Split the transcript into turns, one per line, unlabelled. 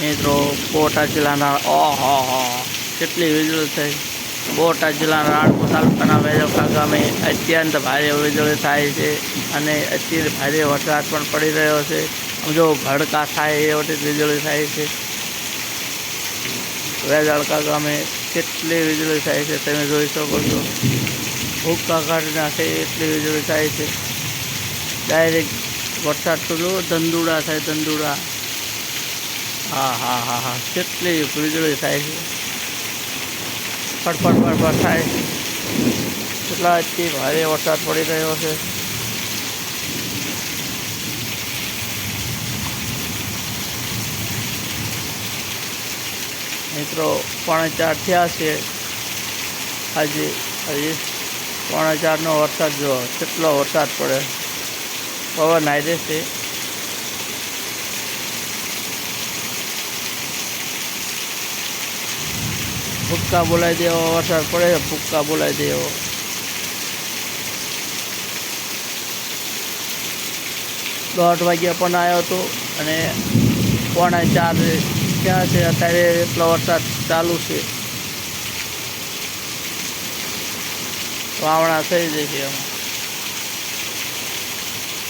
મિત્રો બોટાદ જિલ્લાના ઓહો કેટલી વીજળી થઈ। બોટાદ જિલ્લાના રાણપુર તાલુકાના વેજલકા ગામે અત્યંત ભારે વીજળી થાય છે અને અત્યારે ભારે વરસાદ પણ પડી રહ્યો છે। જો ભડકા થાય એવી વીજળી થાય છે। વેજલકા ગામે કેટલી વીજળી થાય છે તમે જોઈ શકો છો। ભૂક્કા કાઢી નાખે એટલી વીજળી થાય છે। ડાયરેક્ટ વરસાદ તો જો ધંધુડા થાય ધંધુડા। હા કેટલી વીજળી થાય છે। ફટફટ ફટફટ થાય છે। કેટલા આજથી ભારે વરસાદ પડી રહ્યો છે। મિત્રો 3:45 થયા છે। હજી 3:45નો વરસાદ જો કેટલો વરસાદ પડે। પવન આવી છે। ભૂક્કા બોલાવી દેવો વરસાદ પડે ભૂક્કા બોલાવી દેવો। 1:30 વાગ્યા પણ આવ્યો હતો અને 3:45 થયા છે। અત્યારે એટલો વરસાદ ચાલુ છે। વાવણા થઈ જશે એમાં।